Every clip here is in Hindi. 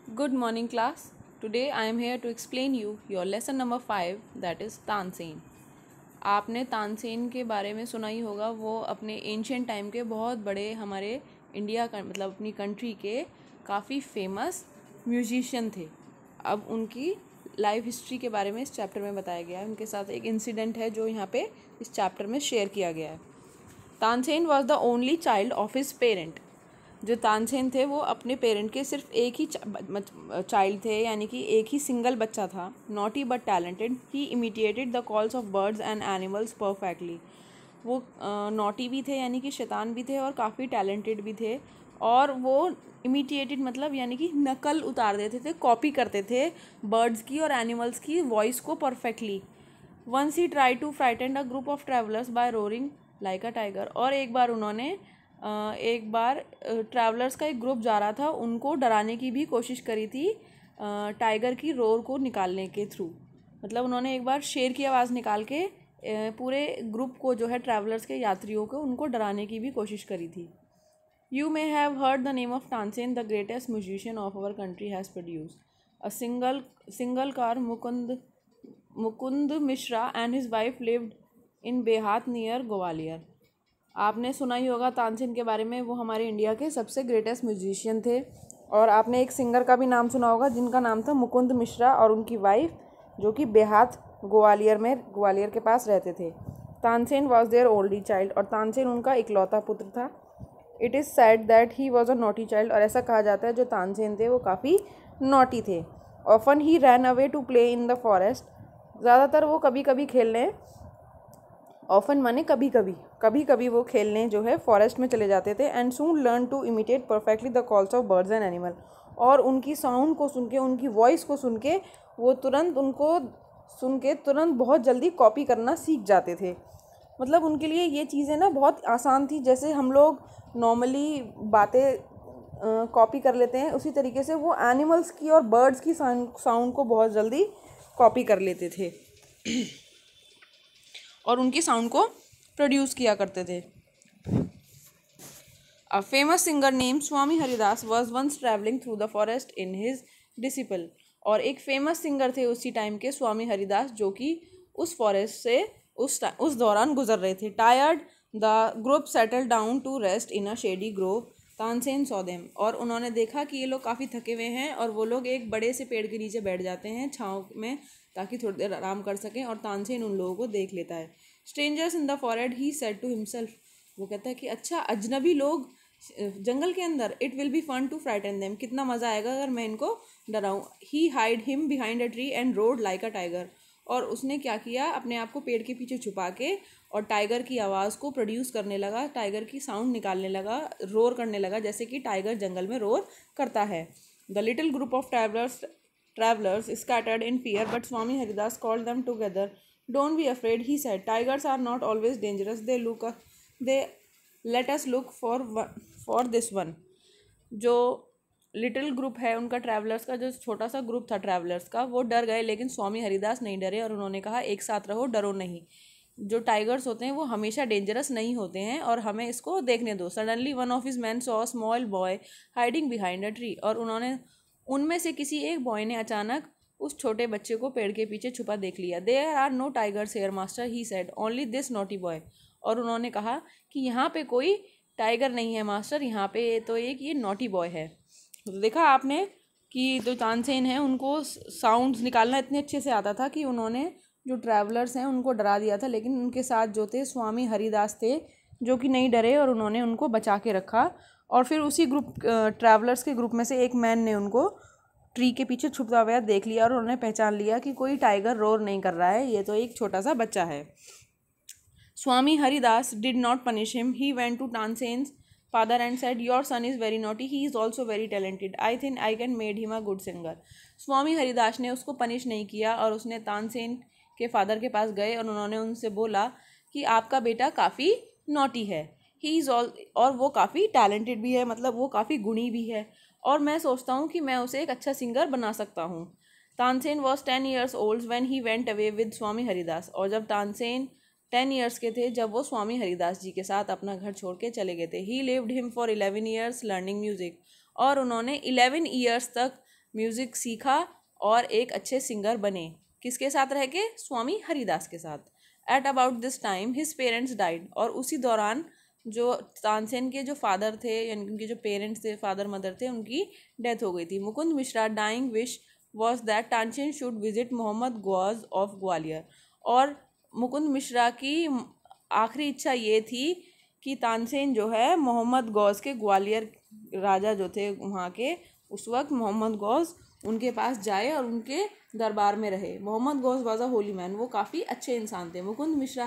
Good morning, class. Today I am here to explain you your lesson number 5, that is Tansen. आपने तानसेन के बारे में सुना ही होगा. वो अपने एंशियंट टाइम के बहुत बड़े हमारे इंडिया का मतलब अपनी कंट्री के काफ़ी फेमस म्यूजिशियन थे. अब उनकी लाइफ हिस्ट्री के बारे में इस चैप्टर में बताया गया है. उनके साथ एक इंसिडेंट है जो यहाँ पे इस चैप्टर में शेयर किया गया है. Tansen was the only child of his parent. जो तानसेन थे वो अपने पेरेंट के सिर्फ एक ही चाइल्ड थे, यानी कि एक ही सिंगल बच्चा था. Naughty but talented, he imitated the calls of birds and animals perfectly. वो नॉटी भी थे यानी कि शैतान भी थे और काफ़ी टैलेंटेड भी थे. और वो इमिटेटेड मतलब यानी कि नकल उतार देते थे, कॉपी करते थे बर्ड्स की और एनिमल्स की वॉइस को perfectly. Once he tried to frighten a group of travellers by roaring like a tiger. और एक बार ट्रैवलर्स का एक ग्रुप जा रहा था, उनको डराने की भी कोशिश करी थी टाइगर की रोर को निकालने के थ्रू. मतलब उन्होंने एक बार शेर की आवाज़ निकाल के पूरे ग्रुप को जो है ट्रैवलर्स के यात्रियों को उनको डराने की भी कोशिश करी थी. You may have heard the name of Tansen, the greatest musician of our country has produce a single car. Mukund Mishra and his wife lived in Behat near Gwalior. आपने सुना ही होगा तानसेन के बारे में. वो हमारे इंडिया के सबसे ग्रेटेस्ट म्यूजिशियन थे. और आपने एक सिंगर का भी नाम सुना होगा जिनका नाम था मुकुंद मिश्रा, और उनकी वाइफ जो कि बेहात ग्वालियर के पास रहते थे. Tansen was their only child, और तानसेन उनका इकलौता पुत्र था. It is said that he was a naughty child. और ऐसा कहा जाता है जो तानसेन थे वो काफ़ी नॉटी थे. Often he ran away to play in the forest. ज़्यादातर वो कभी कभी खेलने, ऑफन माने कभी कभी वो खेलने जो है फॉरेस्ट में चले जाते थे. And soon learn to imitate perfectly the calls of birds and animal. और उनकी साउंड को सुन के, उनकी वॉइस को सुन के वो तुरंत बहुत जल्दी कॉपी करना सीख जाते थे. मतलब उनके लिए ये चीज़ें ना बहुत आसान थी. जैसे हम लोग नॉर्मली बातें कॉपी कर लेते हैं, उसी तरीके से वो एनिमल्स की और बर्ड्स की साउंड को बहुत जल्दी कॉपी कर लेते थे और उनकी साउंड को प्रोड्यूस किया करते थे. A famous singer name Swami Haridas was once travelling through the forest in his disciple. और एक फेमस सिंगर थे उसी टाइम के स्वामी हरिदास, जो कि उस फॉरेस्ट से उस दौरान गुजर रहे थे. Tired the group settle down to rest in a shady grove. Tansen saw them. और उन्होंने देखा कि ये लोग काफ़ी थके हुए हैं और वो लोग एक बड़े से पेड़ के नीचे बैठ जाते हैं छाँव में, ताकि थोड़ी देर आराम कर सकें. और तानसेन उन लोगों को देख लेता है. Strangers in the forest, he said to himself. वो कहता है कि अच्छा, अजनबी लोग जंगल के अंदर, it will be fun to frighten them. कितना मज़ा आएगा अगर मैं इनको डराऊँ. He hide him behind a tree and roared like a tiger. और उसने क्या किया, अपने आप को पेड़ के पीछे छुपा के और टाइगर की आवाज़ को प्रोड्यूस करने लगा, टाइगर की साउंड निकालने लगा, रोर करने लगा जैसे कि टाइगर जंगल में रोर करता है. The little group of travelers scattered in fear, but Swami Haridas called them together. Don't be afraid, he said. Tigers are not always dangerous. They let us look for this one. जो लिटिल ग्रुप है उनका, ट्रैवलर्स का जो छोटा सा ग्रुप था ट्रैवलर्स का, वो डर गए, लेकिन स्वामी हरिदास नहीं डरे और उन्होंने कहा एक साथ रहो, डरो नहीं. जो टाइगर्स होते हैं वो हमेशा डेंजरस नहीं होते हैं और हमें इसको देखने दो. Suddenly one of his man saw a small boy hiding behind a tree. और उनमें से किसी एक बॉय ने अचानक उस छोटे बच्चे को पेड़ के पीछे छुपा देख लिया. There are no tigers here master, he said, only this naughty boy. और उन्होंने कहा कि यहाँ पे कोई टाइगर नहीं है मास्टर, यहाँ पे तो एक ये नॉटी बॉय है. तो देखा आपने कि जो तानसेन है उनको साउंड्स निकालना इतने अच्छे से आता था कि उन्होंने जो ट्रैवलर्स हैं उनको डरा दिया था. लेकिन उनके साथ जो थे स्वामी हरिदास थे, जो कि नहीं डरे और उन्होंने उनको बचा के रखा. और फिर उसी ट्रैवलर्स के ग्रुप में से एक मैन ने उनको ट्री के पीछे छुपता हुआ देख लिया और उन्होंने पहचान लिया कि कोई टाइगर रोर नहीं कर रहा है, ये तो एक छोटा सा बच्चा है. Swami Haridas did not punish him. He went to Tansen's father and said, your son is very naughty, he is also very talented, I think I can made him a good singer. स्वामी हरिदास ने उसको पनिश नहीं किया और उसने तानसेन के फादर के पास गए और उन्होंने उनसे बोला कि आपका बेटा काफ़ी नॉटी है, ही इज़ ऑल, और वो काफ़ी टैलेंटेड भी है, मतलब वो काफ़ी गुणी भी है, और मैं सोचता हूँ कि मैं उसे एक अच्छा सिंगर बना सकता हूँ. Tansen was 10 years old when he went away with स्वामी हरिदास. और जब तानसेन 10 years के थे जब वो स्वामी हरिदास जी के साथ अपना घर छोड़ के चले गए थे. ही lived him for 11 years learning music. और उन्होंने 11 years तक म्यूज़िक सीखा और एक अच्छे सिंगर बने। किसके साथ रह के? स्वामी हरिदास के साथ। At about this time his parents died, और उसी दौरान जो तानसेन के जो फादर थे यानी उनके जो पेरेंट्स थे, फादर मदर थे, उनकी डेथ हो गई थी। Mukund Mishra dying wish was that Tansen should visit Mohammad Ghaus of Gwalior, और मुकुंद मिश्रा की आखिरी इच्छा ये थी कि तानसेन जो है मोहम्मद गौज के, ग्वालियर राजा जो थे वहाँ के उस वक्त, मोहम्मद गौज उनके पास जाए और उनके दरबार में रहे। Mohammad Ghaus was a holy man, वो काफ़ी अच्छे इंसान थे। Mukund Mishra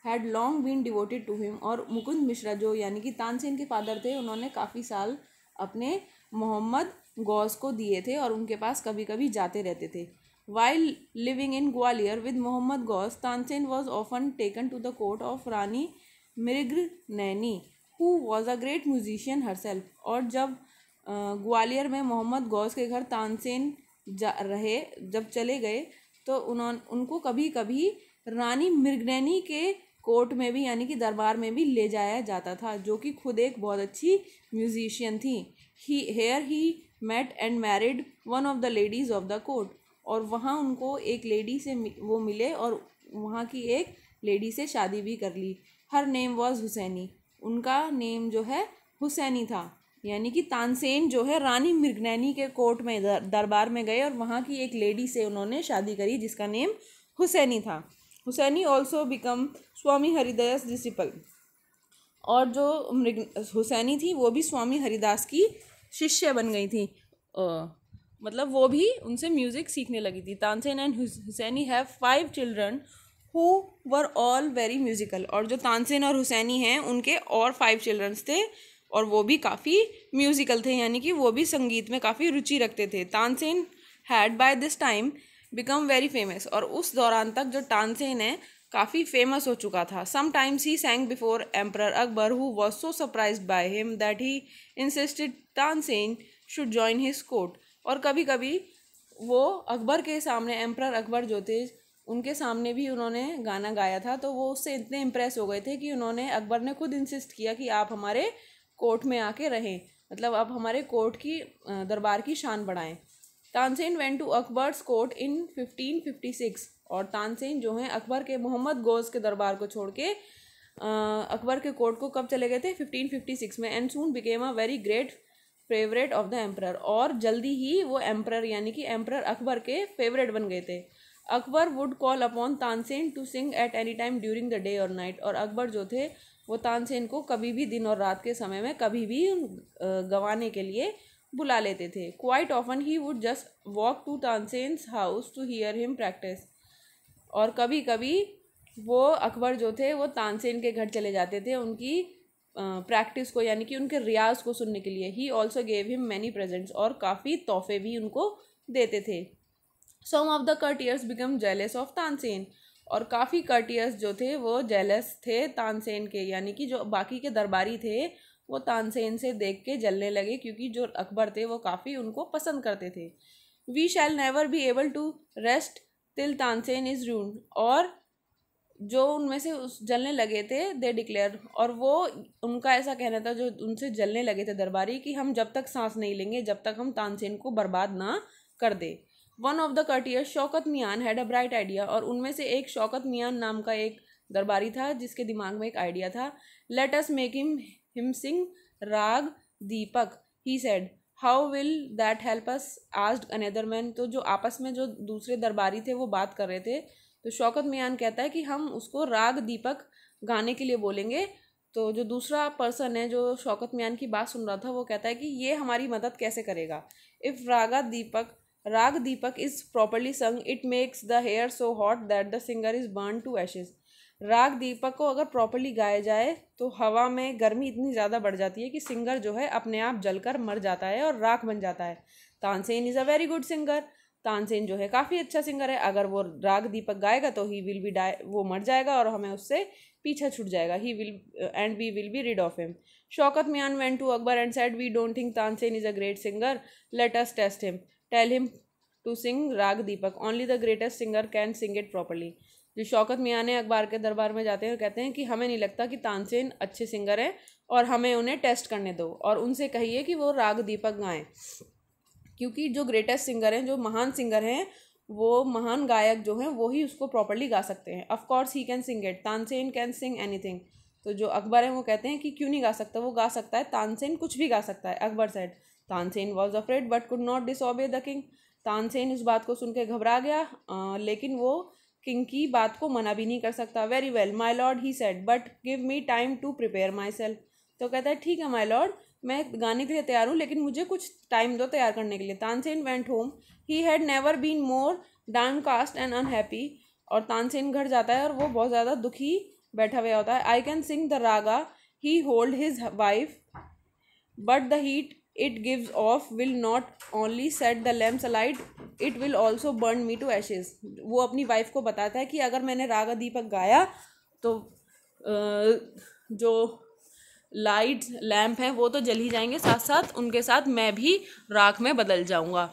had long been devoted to him, और मुकुंद मिश्रा जो यानी कि तानसेन के फादर थे, उन्होंने काफ़ी साल अपने मोहम्मद गौज को दिए थे और उनके पास कभी कभी जाते रहते थे। While living in Gwalior with Mohammad Ghaus, Tansen was often taken to the court of Rani Mrignayani who was a great musician herself, और जब ग्वालियर में मोहम्मद गौस के घर तानसेन जब चले गए तो उनको कभी कभी रानी मृगनैनी के कोर्ट में भी यानी कि दरबार में भी ले जाया जाता था, जो कि खुद एक बहुत अच्छी म्यूजिशियन थी। He met and married one of the ladies of the court, और वहाँ उनको एक लेडी से वो मिले और वहाँ की एक लेडी से शादी भी कर ली। हर नेम वॉज हुसैनी, उनका नेम जो है हुसैनी था। यानी कि तानसेन जो है रानी मृगनैनी के कोर्ट में दरबार में गए और वहाँ की एक लेडी से उन्होंने शादी करी जिसका नेम हुसैनी था। हुसैनी ऑल्सो बिकम स्वामी हरिदास डिसिपल, और जो हुसैनी थी वो भी स्वामी हरिदास की शिष्य बन गई थी, मतलब वो भी उनसे म्यूज़िक सीखने लगी थी। Tansen and Husaini have 5 children who were all very musical, और जो तानसेन और हुसैनी हैं उनके और 5 चिल्ड्रंस थे और वो भी काफ़ी म्यूज़िकल थे, यानी कि वो भी संगीत में काफ़ी रुचि रखते थे। Tansen had by this time become very famous, और उस दौरान तक जो तानसेन है काफ़ी फेमस हो चुका था। Sometimes he सैंग before emperor Akbar who was so surprised by him that he insisted Tansen should join his court, और कभी कभी वो अकबर के सामने, एम्परर अकबर जो थे उनके सामने भी उन्होंने गाना गाया था, तो वो उससे इतने इम्प्रेस हो गए थे कि उन्होंने, अकबर ने खुद इंसिस्ट किया कि आप हमारे कोर्ट में आके रहें, मतलब आप हमारे कोर्ट की दरबार की शान बढ़ाएं। Tansen went to Akbar's court in 1556, और तानसेन जो हैं अकबर के, मोहम्मद गौस के दरबार को छोड़ के अकबर के कोर्ट को कब चले गए थे? 1556 में। And soon became a very great favourite of the emperor, और जल्दी ही वो एम्परर यानी कि एम्परर अकबर के फेवरेट बन गए थे। Akbar would call upon Tansen to sing at any time during the day और नाइट, और अकबर जो थे वो तानसेन को कभी भी दिन और रात के समय में कभी भी गवाने के लिए बुला लेते थे। Quite often he would just walk to Tansen's house to hear him practice, और कभी कभी वो अकबर जो थे वो तानसेन के घर चले जाते थे उनकी प्रैक्टिस को यानी कि उनके रियाज को सुनने के लिए। He also gave him many presents, और काफ़ी तोहफे भी उनको देते थे। Some of the courtiers became jealous of Tansen, और काफ़ी कर्टियर्स जो थे वो जेलस थे तानसेन के, यानी कि जो बाकी के दरबारी थे वो तानसेन से देख के जलने लगे, क्योंकि जो अकबर थे वो काफ़ी उनको पसंद करते थे। We shall never be able to rest till Tansen is ruined, और जो उनमें से उस जलने लगे थे दे डिक्लेयर, और वो उनका ऐसा कहना था जो उनसे जलने लगे थे दरबारी, कि हम जब तक सांस नहीं लेंगे जब तक हम तानसेन को बर्बाद ना कर दे। One of the courtiers Shaukat Mian had a bright idea, और उनमें से एक शौकत मियान नाम का एक दरबारी था जिसके दिमाग में एक आइडिया था। Let us make him sing raag Deepak, he said. How will that help us, asked another man. तो जो आपस में जो दूसरे दरबारी थे वो बात कर रहे थे, तो शौकत मियान कहता है कि हम उसको राग दीपक गाने के लिए बोलेंगे। तो जो दूसरा पर्सन है जो शौकत मियान की बात सुन रहा था वो कहता है कि ये हमारी मदद कैसे करेगा। If raag Deepak is properly sung it makes the air so hot that the singer is burn to ashes. Raag Deepak को अगर प्रॉपरली गाया जाए तो हवा में गर्मी इतनी ज़्यादा बढ़ जाती है कि सिंगर जो है अपने आप जलकर मर जाता है और राख बन जाता है। Tansen is a very good singer, Tansen जो है काफ़ी अच्छा सिंगर है, अगर वो राग दीपक गाएगा तो ही विल बी डाई, वो मर जाएगा और हमें उससे पीछा छूट जाएगा। He will end we will be rid of him. Shaukat Mian went to Akbar and said we don't think Tansen is a great singer, let us test him, tell him to sing raag Deepak, only the greatest singer can sing it properly. जो शौकत मियाँ ने अकबर के दरबार में जाते हैं और कहते हैं कि हमें नहीं लगता कि तानसेन अच्छे सिंगर हैं और हमें उन्हें टेस्ट करने दो और उनसे कहिए कि वो राग दीपक गाएं। क्योंकि जो ग्रेटेस्ट सिंगर हैं, जो महान सिंगर हैं, वो महान गायक जो हैं वो ही उसको प्रॉपर्ली गा सकते हैं. Of course he can sing it. Tansen can sing anything. तो जो अकबर है वो कहते हैं कि क्यों नहीं गा सकता, वो गा सकता है. तानसेन कुछ भी गा सकता है. Akbar said Tansen was afraid but could not disobey the king. Tansen इस बात को सुन के घबरा गया, लेकिन वो किंग की बात को मना भी नहीं कर सकता. Very well my lord he said but give me time to prepare myself. तो कहता है ठीक है माई लॉर्ड, मैं गाने के लिए तैयार हूँ, लेकिन मुझे कुछ टाइम दो तैयार करने के लिए. Tansen went home. He had never been more downcast and unhappy. और तानसेन घर जाता है और वो बहुत ज़्यादा दुखी बैठा हुआ होता है. I can sing the Raga he hold his wife but the heat it gives off will not only set the lamps alight, it will also burn me to ashes. वो अपनी वाइफ को बताता है कि अगर मैंने रागा दीपक गाया तो जो लाइट लैम्प हैं वो तो जल ही जाएंगे, साथ साथ उनके साथ मैं भी राख में बदल जाऊंगा.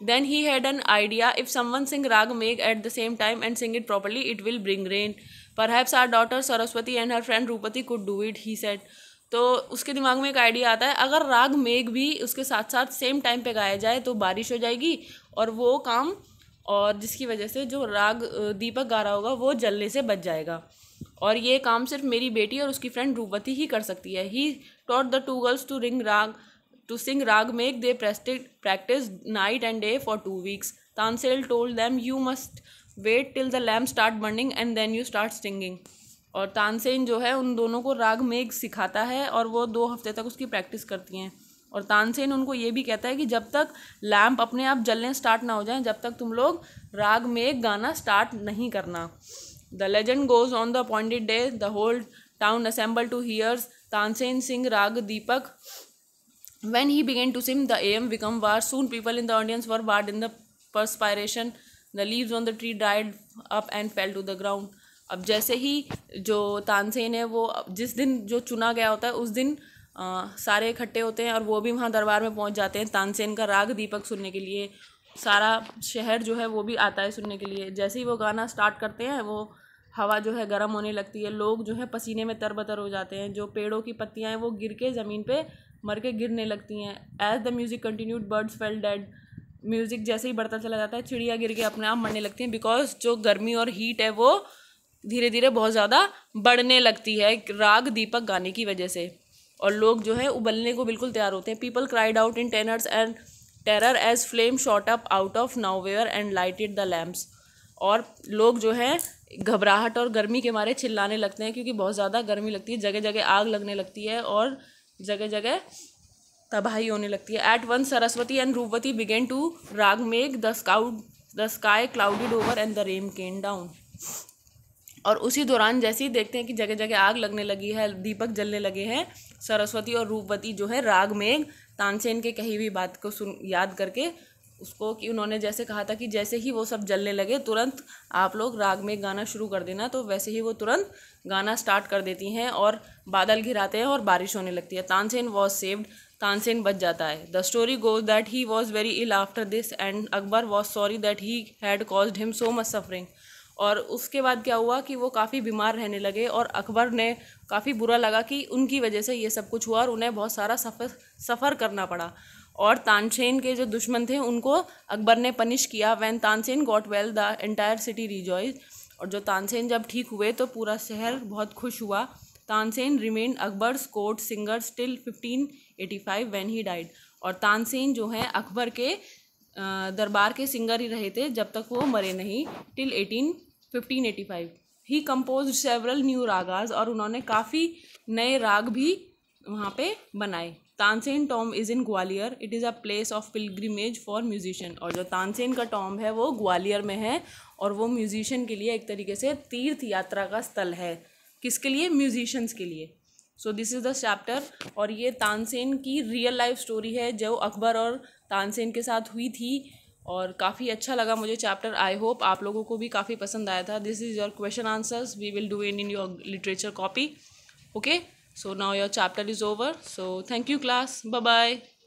Then he had an idea. If someone sing rag meg at the same time and sing it properly, it will bring rain. Perhaps our daughter Saraswati and her friend Rupati could do it, he said. तो उसके दिमाग में एक आइडिया आता है, अगर राग मेघ भी उसके साथ साथ सेम टाइम पे गाया जाए तो बारिश हो जाएगी और वो काम, और जिसकी वजह से जो राग दीपक गा रहा होगा वो जलने से बच जाएगा. और ये काम सिर्फ मेरी बेटी और उसकी फ्रेंड रूपवती ही कर सकती है. He taught the two girls to sing rag meg. They practiced night and day for 2 weeks. Tansel told them, you must wait till the lamp start burning and then you start singing. और तानसेन जो है उन दोनों को राग मेघ सिखाता है और वो 2 हफ्ते तक उसकी प्रैक्टिस करती हैं. और तानसेन उनको ये भी कहता है कि जब तक लैम्प अपने आप जलने स्टार्ट ना हो जाएं, जब तक तुम लोग राग मेघ गाना स्टार्ट नहीं करना. The legend goes on the appointed day the whole town assemble to hears Tansen sing raag Deepak. When he began to sing, the air became warm. Soon people in the audience were bathed in the perspiration. The leaves on the tree dried up and fell to the ground. अब जैसे ही जो तानसेन है वो जिस दिन जो चुना गया होता है उस दिन सारे इकट्ठे होते हैं और वो भी वहाँ दरबार में पहुँच जाते हैं तानसेन का राग दीपक सुनने के लिए. सारा शहर जो है वो भी आता है सुनने के लिए. जैसे ही वो गाना स्टार्ट करते हैं वो हवा जो है गर्म होने लगती है. लोग जो है पसीने में तरबतर हो जाते हैं. जो पेड़ों की पत्तियाँ हैं वो गिर के ज़मीन पे मर के गिरने लगती हैं. As the music continued birds fell dead. Music जैसे ही बढ़ता चला जाता है चिड़िया गिर के अपने आप मरने लगती हैं. बिकॉज जो गर्मी और हीट है वो धीरे धीरे बहुत ज़्यादा बढ़ने लगती है राग दीपक गाने की वजह से. और लोग जो है उबलने को बिल्कुल तैयार होते हैं. People cried out in terror as flame shot up out of nowhere and lighted the lamps. और लोग जो हैं घबराहट और गर्मी के मारे चिल्लाने लगते हैं क्योंकि बहुत ज़्यादा गर्मी लगती है. जगह जगह आग लगने लगती है और जगह जगह तबाही होने लगती है. At one Saraswati and Roopvati began to raag Megh. The sky clouded over and the rain came down. और उसी दौरान जैसे ही देखते हैं कि जगह जगह आग लगने लगी है, दीपक जलने लगे हैं, सरस्वती और रूपवती जो है राग मेघ तानसेन के कही हुई बात को याद करके उसको, कि उन्होंने जैसे कहा था कि जैसे ही वो सब जलने लगे तुरंत आप लोग राग मेघ गाना शुरू कर देना, तो वैसे ही वो तुरंत गाना स्टार्ट कर देती हैं और बादल घिराते हैं और बारिश होने लगती है. Tansen was saved. तानसेन बच जाता है. The story goes that he was very ill after this and Akbar was sorry that he had caused him so much suffering. और उसके बाद क्या हुआ कि वो काफ़ी बीमार रहने लगे और अकबर ने काफ़ी बुरा लगा कि उनकी वजह से ये सब कुछ हुआ और उन्हें बहुत सारा सफ़र करना पड़ा. और तानसेन के जो दुश्मन थे उनको अकबर ने पनिश किया. When Tansen got well the entire city rejoice. और जो तानसेन जब ठीक हुए तो पूरा शहर बहुत खुश हुआ. Tansen remain Akbar's court singer till 1585 when he died. और तानसेन जो हैं अकबर के दरबार के सिंगर ही रहे थे जब तक वो मरे नहीं, टिल 1585. ही कंपोज सेवरल न्यू रागाज. और उन्होंने काफ़ी नए राग भी वहाँ पे बनाए. Tansen Tom is in Gwalior. It is a place of pilgrimage for musician. और जो तानसेन का टॉम है वो ग्वालियर में है और वो म्यूजिशियन के लिए एक तरीके से तीर्थ यात्रा का स्थल है. किसके लिए? म्यूजिशंस के लिए. So this is the chapter. और ये तानसेन की रियल लाइफ स्टोरी है जो अकबर और तानसेन के साथ हुई थी और काफ़ी अच्छा लगा मुझे चैप्टर. आई होप आप लोगों को भी काफ़ी पसंद आया था. This is your question answers we will do in your literature copy. Okay, so now your chapter is over. So thank you class. Bye bye.